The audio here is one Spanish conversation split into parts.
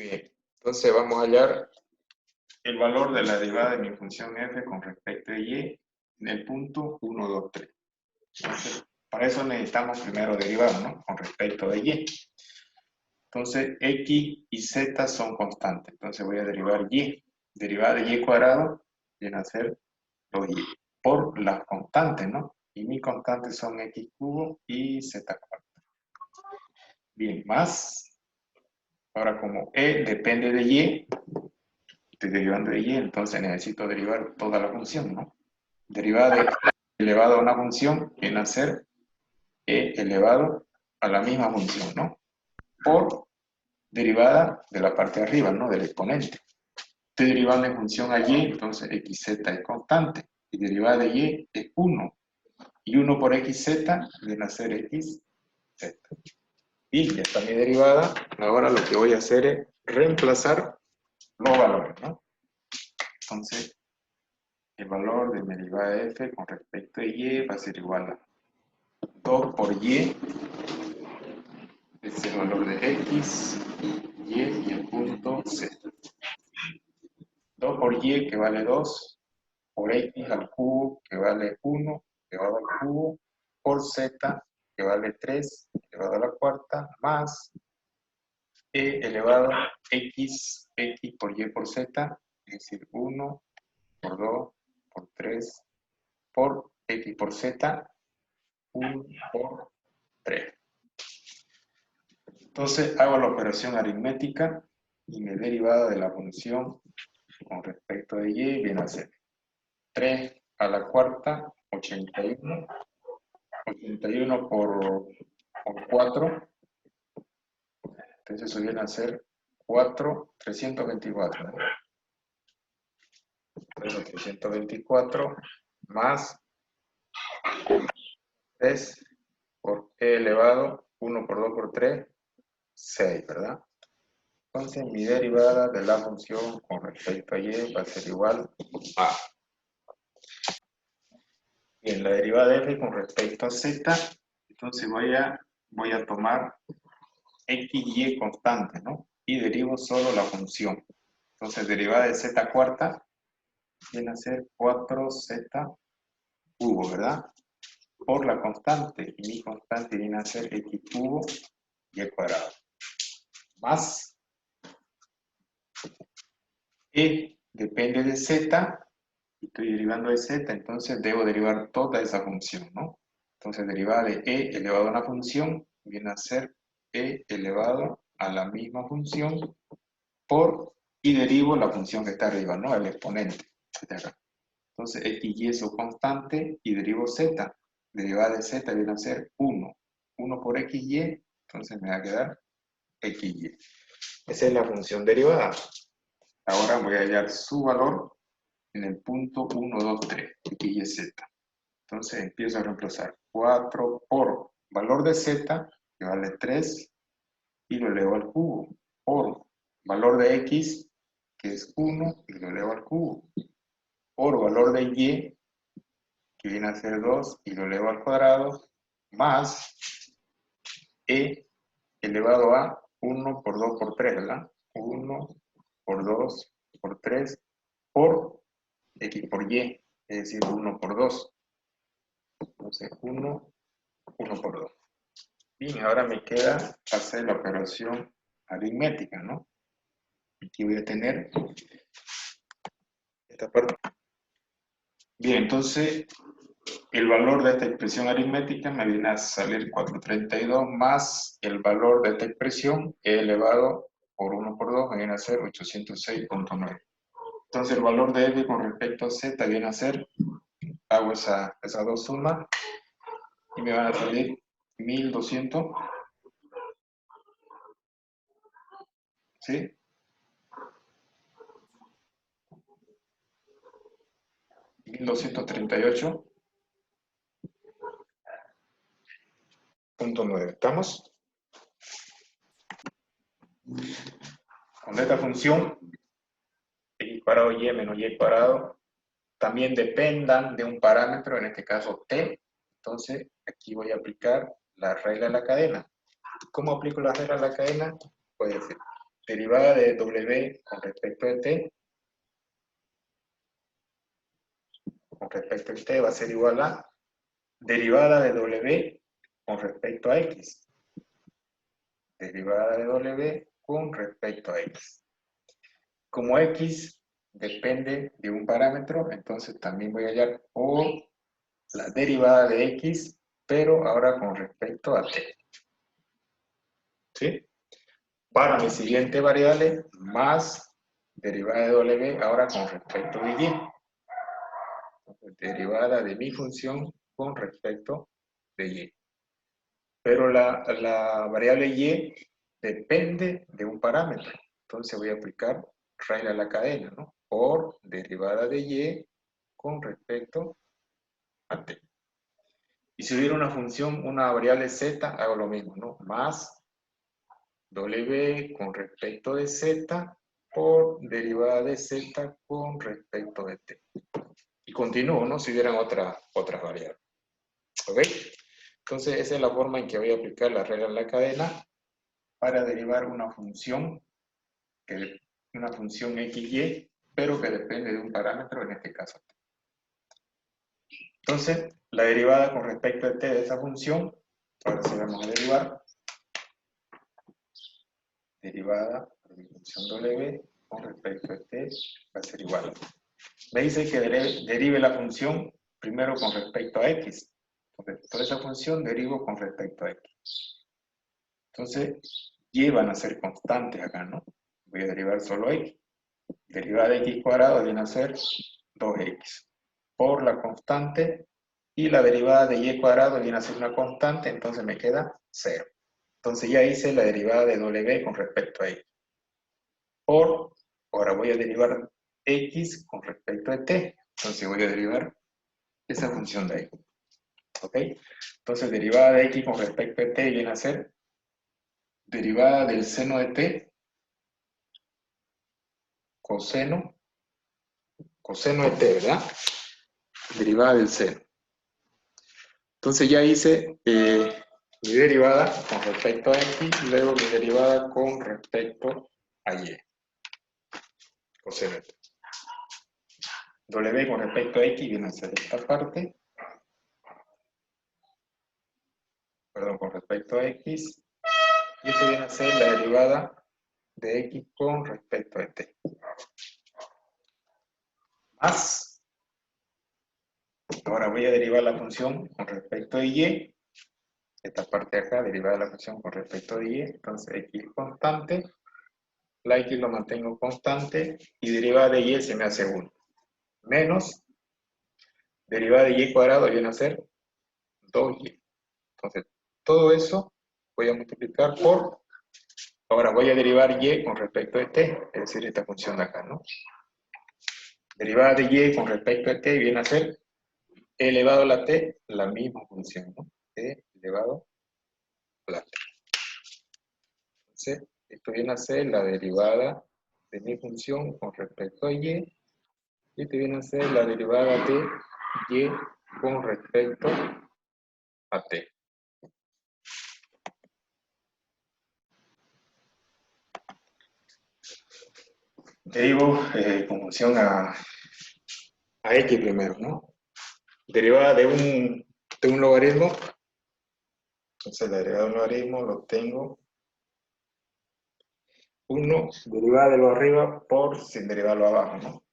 Bien, entonces vamos a hallar el valor de la derivada de mi función f con respecto a y en el punto 1, 2, 3. Entonces, para eso necesitamos primero derivar, ¿no? Con respecto a y. Entonces, x y z son constantes. Entonces voy a derivar y. Derivada de y cuadrado viene a ser 2y por las constantes, ¿no? Y mis constantes son x cubo y z cuarta. Bien, más. Ahora, como e depende de y, estoy derivando de y, entonces necesito derivar toda la función, ¿no? Derivada de elevado a una función viene a ser e elevado a la misma función, ¿no? Por derivada de la parte de arriba, ¿no? Del exponente. Estoy derivando en función a y, entonces xz es constante. Y derivada de y es 1. Y 1 por xz viene a ser xz. Y ya está mi derivada. Ahora lo que voy a hacer es reemplazar los valores, ¿no? Entonces, el valor de mi derivada de f con respecto a y va a ser igual a 2 por y, es el valor de x, y el punto z. 2 por y que vale 2, por x al cubo que vale 1, elevado al cubo, por z que vale 3, elevado a la cuarta, más e elevado a x por y por z, es decir, 1 por 2 por 3 por x por z, 1 por 3. Entonces hago la operación aritmética y mi derivada de la función con respecto a y viene a ser 3 a la cuarta, 81. 81 por 4. Entonces eso viene a ser 4, 324. ¿No? Entonces 324 más 3 por e elevado, 1 por 2 por 3, 6, ¿verdad? Entonces mi derivada de la función con respecto a y va a ser igual a. Bien, la derivada de f con respecto a z, entonces voy a tomar x y y constante, ¿no? Y derivo solo la función. Entonces derivada de z cuarta viene a ser 4z cubo, ¿verdad? Por la constante, y mi constante viene a ser x cubo y cuadrado. Más e depende de z, estoy derivando de z, entonces debo derivar toda esa función, ¿no? Entonces derivada de e elevado a una función viene a ser e elevado a la misma función por, y derivo la función que está arriba, ¿no? El exponente de acá. Entonces x y es su constante y derivo z. Derivada de z viene a ser 1. 1 por x y, entonces me va a quedar x y. Esa es la función derivada. Ahora voy a hallar su valor en el punto 1, 2, 3, x y z. Entonces empiezo a reemplazar 4 por valor de z, que vale 3, y lo elevo al cubo, por valor de x, que es 1, y lo elevo al cubo, por valor de y, que viene a ser 2, y lo elevo al cuadrado, más e elevado a 1 por 2 por 3, ¿verdad? 1 por 2 por 3 por x por y, es decir, 1 por 2. Entonces, 1 por 2. Bien, ahora me queda hacer la operación aritmética, ¿no? Aquí voy a tener esta parte. Bien, entonces el valor de esta expresión aritmética me viene a salir 432 más el valor de esta expresión e elevado por 1 por 2 me viene a ser 806.9. Entonces el valor de f con respecto a z viene a ser, hago esas dos sumas y me van a salir 1200, ¿sí? 1238.9. ¿Estamos? Con esta función, x cuadrado y menos y cuadrado, también dependan de un parámetro, en este caso t. Entonces, aquí voy a aplicar la regla de la cadena. ¿Cómo aplico la regla de la cadena? Puede ser derivada de W con respecto de T, con respecto a T va a ser igual a derivada de W con respecto a X. Derivada de W con respecto a X. Como X depende de un parámetro, entonces también voy a hallar por la derivada de X, pero ahora con respecto a T. ¿Sí? Para mi siguiente variable, más derivada de W ahora con respecto de Y. Entonces, derivada de mi función con respecto de Y. Pero la variable Y depende de un parámetro. Entonces voy a aplicar regla a la cadena, ¿no? Por derivada de Y con respecto a T. Y si hubiera una función, una variable Z, hago lo mismo, ¿no? Más W con respecto de Z por derivada de Z con respecto de T. Y continúo, ¿no? Si hubieran otras variables. ¿Ok? Entonces, esa es la forma en que voy a aplicar la regla en la cadena para derivar una función XY, pero que depende de un parámetro, en este caso T. Entonces, la derivada con respecto a T de esa función, ahora sí vamos a derivar, derivada de mi función W con respecto a T va a ser igual. Me dice que derive la función primero con respecto a X. Entonces, toda esa función derivo con respecto a X. Entonces, Y van a ser constantes acá, ¿no? Voy a derivar solo X. Derivada de X cuadrado viene a ser 2X. Por la constante, y la derivada de Y cuadrado viene a ser una constante, entonces me queda 0. Entonces ya hice la derivada de W con respecto a X. Ahora voy a derivar X con respecto a T. Entonces voy a derivar esa función de ahí. ¿Ok? Entonces derivada de X con respecto a T viene a ser derivada del seno de T, coseno de T, ¿verdad? Derivada del seno. Entonces ya hice mi derivada con respecto a X, luego mi derivada con respecto a Y. Coseno de T. W con respecto a X viene a ser esta parte. Perdón, con respecto a X. Y esto viene a ser la derivada de X con respecto a T. Más. Ahora voy a derivar la función con respecto a Y. Esta parte de acá, derivada de la función con respecto a Y. Entonces X es constante. La X lo mantengo constante. Y derivada de Y se me hace 1. Menos. Derivada de Y cuadrado viene a ser 2Y. Entonces todo eso voy a multiplicar por. Ahora voy a derivar Y con respecto a T. Es decir, esta función de acá, ¿no? Derivada de Y con respecto a T viene a ser elevado a la T, la misma función, ¿no? T elevado a la T. Entonces, esto viene a ser la derivada de mi función con respecto a Y, y esto viene a ser la derivada de Y con respecto a T. Derivo con función a X primero, ¿no? Derivada de un logaritmo. Entonces, la derivada de un logaritmo lo tengo 1 derivada de lo arriba por sin derivarlo abajo, ¿no?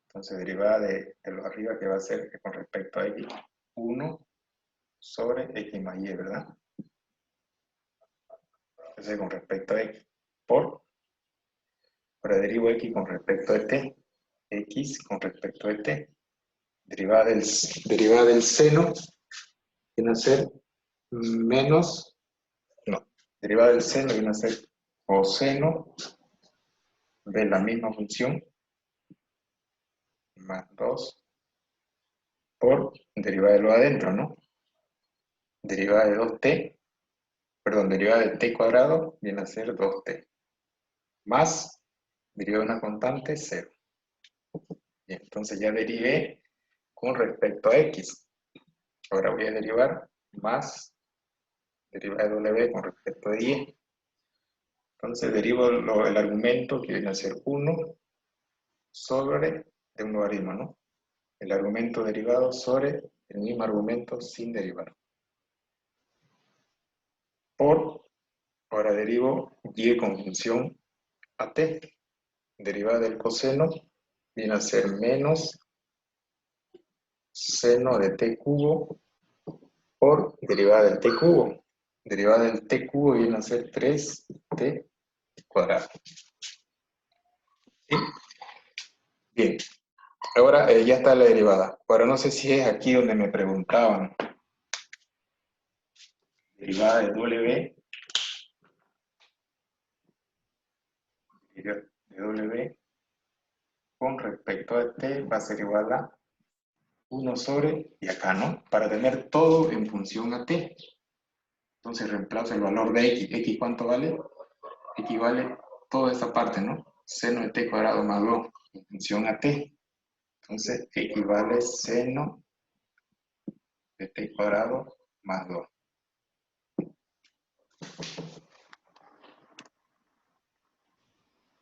Entonces, derivada de lo arriba que va a ser con respecto a X, 1 sobre X más Y, ¿verdad? Entonces, con respecto a X ahora derivo X con respecto a T, X con respecto a T. Derivada del seno viene a ser menos, no, derivada del seno viene a ser coseno de la misma función, más 2, por derivada de lo adentro, ¿no? Derivada de 2t, perdón, derivada de t cuadrado viene a ser 2t. Más, derivada de una constante, 0. Bien, entonces ya derivé con respecto a x. Ahora voy a derivar más derivada de w con respecto a y. Entonces derivo el argumento que viene a ser 1 sobre de un logaritmo, ¿no? El argumento derivado sobre el mismo argumento sin derivar. Por, ahora derivo y con función a t. Derivada del coseno viene a ser menos seno de t cubo por derivada del t cubo. Derivada del t cubo viene a ser 3t cuadrado. ¿Sí? Bien. Ahora ya está la derivada. Ahora no sé si es aquí donde me preguntaban. Derivada de W con respecto a t va a ser igual a 1 sobre, y acá, ¿no? Para tener todo en función a t. Entonces reemplazo el valor de x. ¿X cuánto vale? X vale toda esta parte, ¿no? Seno de t cuadrado más 2 en función a t. Entonces x vale seno de t cuadrado más 2.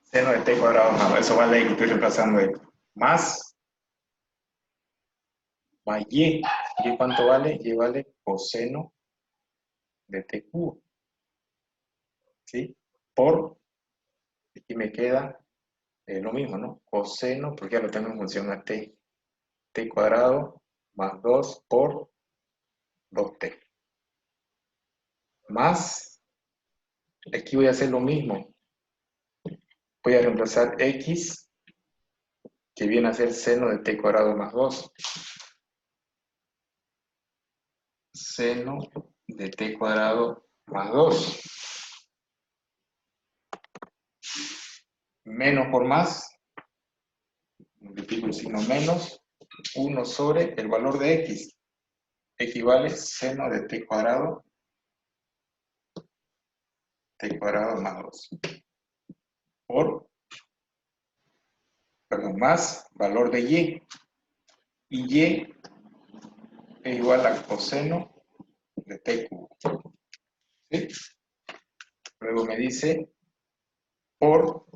Seno de t cuadrado más 2. Eso vale x, estoy reemplazando x. Más y. ¿Y cuánto vale? Y vale coseno de t cubo. ¿Sí? Por, aquí me queda lo mismo, ¿no? Coseno, porque ya lo tengo en función a t. T cuadrado más 2 por 2t. Más, aquí voy a hacer lo mismo. Voy a reemplazar x, que viene a ser seno de t cuadrado más 2. Seno de t cuadrado más 2. Menos por más, multiplico el signo menos, 1 sobre el valor de x. Equivale seno de t cuadrado más 2. Por, perdón, más valor de y. Y y es igual a coseno de t cubo. ¿Sí? Luego me dice por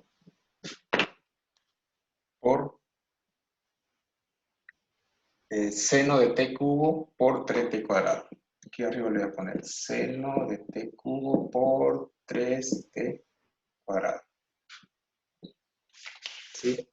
seno de t cubo por 3t cuadrado. Aquí arriba le voy a poner seno de t cubo por 3t cuadrado. ¿Sí?